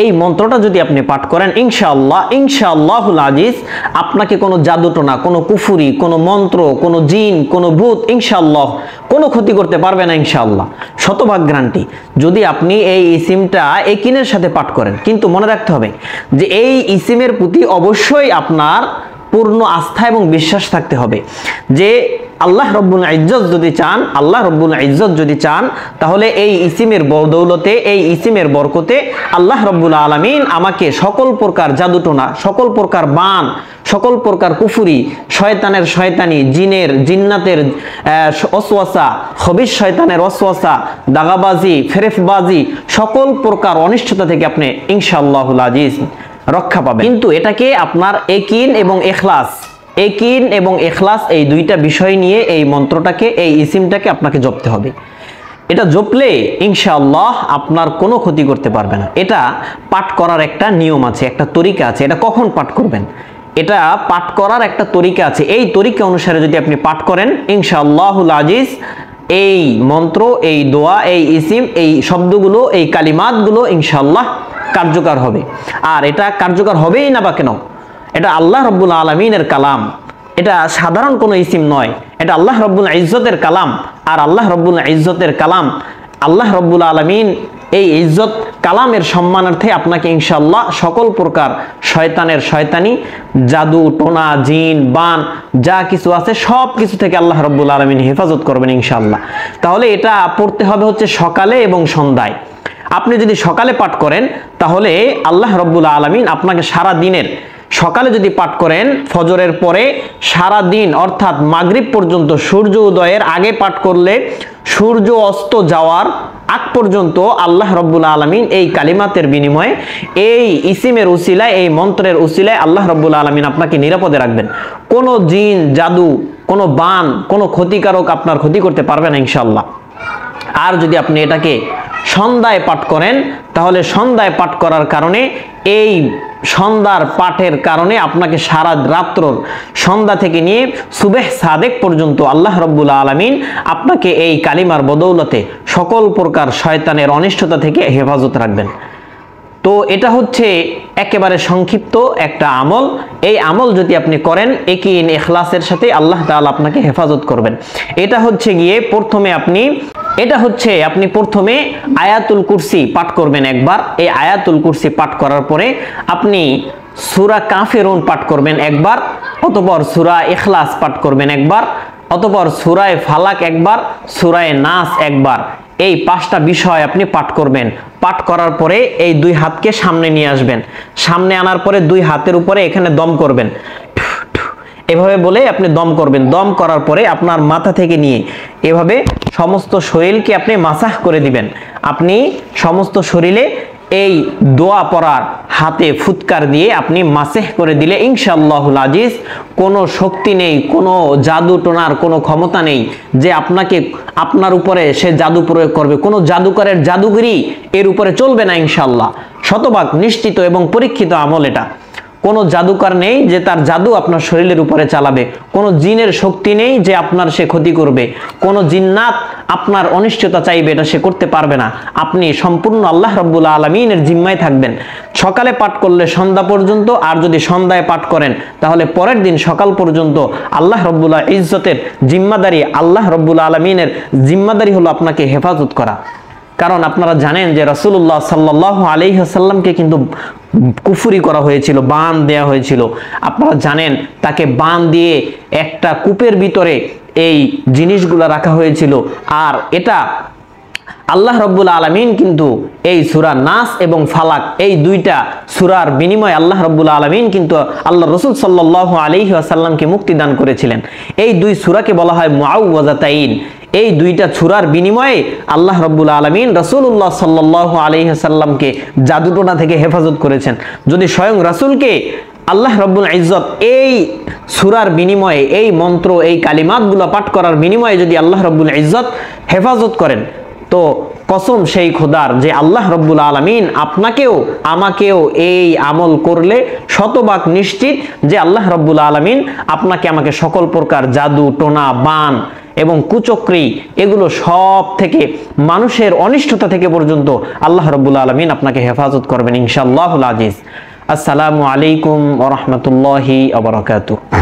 এই মন্ত্রটা যদি আপনি পাঠ করেন ইনশাআল্লাহুল আজিজ, আপনাকে কোনো জাদুটোনা, কোনো কুফুরি, কোনো মন্ত্র, কোনো জিন, কোনো ভূত ইনশাআল্লাহ কোনো ক্ষতি করতে পারবে না ইনশাআল্লাহ, শতভাগ গ্যারান্টি। যদি আপনি এই ইসিমটা একিনের সাথে পাঠ করেন। কিন্তু মনে রাখতে হবে যে এই ইসিমের প্রতি অবশ্যই আপনার পূর্ণ আস্থা এবং বিশ্বাস থাকতে হবে যে আল্লাহ রব্বুল ইজ্জত যদি চান তাহলে এই ইসিমের বদৌলতে, এই ইসিমের বরকতে আল্লাহ রব্বুল আলামিন আমাকে সকল প্রকার জাদুটোনা, সকল প্রকার বান, সকল প্রকার কুফুরি, শয়তানের শয়তানি, জিন্নাতের ওয়াসওয়াসা, খবিশ শয়তানের ওয়াসওয়াসা, দাগাবাজি, ফেরেফবাজি, সকল প্রকার অনিষ্টতা থেকে আপনি ইনশাআল্লাহুল আজিজ রক্ষা পাবেন। কিন্তু এটাকে আপনার একিন এবং এখলাস এই দুইটা বিষয় নিয়ে এই মন্ত্রটাকে, এই ইসিমটাকে আপনাকে জপতে হবে। এটা জপলে ইনশাআল্লাহ আপনার কোনো ক্ষতি করতে পারবে না। এটা পাঠ করার একটা নিয়ম আছে, একটা তরিকা আছে। এটা কখন পাঠ করবেন, এটা পাঠ করার একটা তরিকা আছে। এই তরিকা অনুসারে যদি আপনি পাঠ করেন ইনশাআল্লাহুল আজিজ, এই মন্ত্র, এই দোয়া, এই ইসিম, এই শব্দগুলো, এই কালিমাতগুলো ইনশাআল্লাহ কার্যকর হবে। আর এটা কার্যকর হবেই না বা কেন, এটা আল্লাহ রব্বুল আলামিনের কালাম, এটা সাধারণ কোনো ইসিম নয়, এটা আল্লাহ রব্বুল ইজ্জতের কালাম। আর আল্লাহ রব্বুল ইজ্জতের কালাম, আল্লাহ রব্বুল আলামিন এই ইজ্জত কালামের সম্মানার্থে আপনাকে ইনশাআল্লাহ সকল প্রকার শয়তানের শয়তানি, জাদু টোনা, জিন বান যা কিছু আছে সব কিছু থেকে আল্লাহ রব্বুল আলামিন হেফাজত করবেন ইনশাআল্লাহ। তাহলে এটা পড়তে হবে হচ্ছে সকালে এবং সন্ধ্যায়। আপনি যদি সকালে পাঠ করেন তাহলে আল্লাহ রব্বুল আলামিন আপনাকে সারা দিনের, সকালে যদি পাঠ করেন ফজরের পরে সারা দিন অর্থাৎ মাগরিব পর্যন্ত, সূর্য উদয়ের আগে পাঠ করলে সূর্য অস্ত যাওয়ার আগ পর্যন্ত আল্লাহ রব্বুল আলামিন এই কালিমাতের বিনিময়ে, এই ইসিমের উসিলায়, এই মন্ত্রের উসিলায় আল্লাহ রব্বুল আলামিন আপনাকে নিরাপদে রাখবেন। কোনো জিন, জাদু, কোনো বান, কোনো ক্ষতিকারক আপনার ক্ষতি করতে পারবে না ইনশাআল্লাহ। আর যদি আপনি এটাকে সন্ধ্যায় পাঠ করেন তাহলে সন্ধ্যায় পাঠ করার কারণে, এই সন্ধ্যার পাঠের কারণে আপনাকে সারা রাত্র, সন্ধ্যা থেকে নিয়ে সুবেহ সাদেক পর্যন্ত আল্লাহ রব্বুল আলামিন আপনাকে এই কালিমার বদৌলতে সকল প্রকার শয়তানের অনিষ্টতা থেকে হেফাজত রাখবেন। তো এটা হচ্ছে একেবারে সংক্ষিপ্ত একটা আমল। এই আমল যদি আপনি করেন একিন ইখলাসের সাথে, আল্লাহ তাআলা আপনাকে হেফাজত করবেন। এটা হচ্ছে আপনি প্রথমে আয়াতুল কুরসি পাঠ করবেন একবার। এই আয়াতুল কুরসি পাঠ করার পরে আপনি সূরা কাফিরুন পাঠ করবেন একবার, অতঃপর সূরা ইখলাস পাঠ করবেন একবার, অতঃপর সূরা ফালাক একবার, সূরা নাস একবার। এই 5টা বিষয় আপনি পাঠ করবেন। পাঠ করার পরে এই 2 হাতকে সামনে নিয়ে আসবেন। সামনে আনার পরে 2 হাতের উপরে এখানে দম করবেন, এভাবে বলে আপনি দম করবেন। দম করার পরে আপনার মাথা থেকে নিয়ে এভাবে সমস্ত শরীরকে আপনি মাসাহ করে দিবেন। আপনি সমস্ত শরীরে এই দোয়া পড়ার হাতে ফুৎকার দিয়ে আপনি মাসেহ করে দিলে ইনশাআল্লাহুল আজিজ কোনো শক্তি নেই, কোনো জাদু টোনার কোনো ক্ষমতা নেই যে আপনার উপরে সে জাদু প্রয়োগ করবে। কোনো জাদুকরের জাদুগিরি এর উপরে চলবে না ইনশাআল্লাহ। শতভাগ নিশ্চিত এবং পরীক্ষিত আমল এটা। কোনো জাদুকর নেই যে তার জাদু আপনার শরীরের উপরে চালাবে। কোনো জিনের শক্তি নেই যে আপনার সে ক্ষতি করবে। কোনো জিন্নাত আপনার অনিষ্টতা চাইবে, এটা সে করতে পারবে না। আপনি সম্পূর্ণ আল্লাহ রব্বুল আলামিনের জিম্মায় থাকবেন। সকালে পাঠ করলে সন্ধ্যা পর্যন্ত, আর যদি সন্ধ্যায় পাঠ করেন তাহলে পরের দিন সকাল পর্যন্ত আল্লাহ রব্বুল ইজ্জতের জিম্মাদারি, আল্লাহ রব্বুল আলামিনের জিম্মাদারি হলো আপনাকে হেফাজত করা। কারণ আপনারা জানেন যে রাসূলুল্লাহ সাল্লাল্লাহু আলাইহি ওয়াসাল্লামকে কিন্তু কুফরি করা হয়েছিল, বান দেয়া হয়েছিল। আপনারা জানেন তাকে বান দিয়ে একটা কূপের ভিতরে এই জিনিসগুলো রাখা হয়েছিল। আর এটা আল্লাহ রব্বুল আলামিন কিন্তু এই সূরা নাস এবং ফালাক, এই 2টা সূরার বিনিময়ে আল্লাহ রব্বুল আলামিন কিন্তু আল্লাহ রাসূল সাল্লাল্লাহু আলাইহি ওয়াসাল্লামকে মুক্তি দান করেছিলেন। এই 2 সূরাকে বলা হয় মুআউযাতাইন। এই 2টা সূরার বিনিময়ে আল্লাহ রব্বুল আলামিন রাসূলুল্লাহ সাল্লাল্লাহু আলাইহি ওয়াসাল্লামকে জাদুটোনা থেকে হেফাজত করেছেন। যদি স্বয়ং রাসূলকে আল্লাহ রব্বুল ইজ্জত এই সূরার বিনিময়ে, এই মন্ত্র, এই কালিমাতগুলো পাঠ করার বিনিময়ে যদি আল্লাহ রব্বুল ইজ্জত হেফাজত করেন, তো কসম সেই খোদার যে আল্লাহ রব্বুল আলামিন আপনাকেও আমাকেও এই আমল করলে শতভাগ নিশ্চিত যে আল্লাহ রব্বুল আলামিন আপনাকে আমাকে সকল প্রকার জাদু টোনা বান এবং কুচক্রী এগুলো সব থেকে, মানুষের অনিষ্টতা থেকে পর্যন্ত আল্লাহ রাব্বুল আলামিন আপনাকে হেফাজত করবেন ইনশাআল্লাহুল আজিজ। আসসালামু আলাইকুম ওয়া রাহমাতুল্লাহি ওয়া বারাকাতুহু।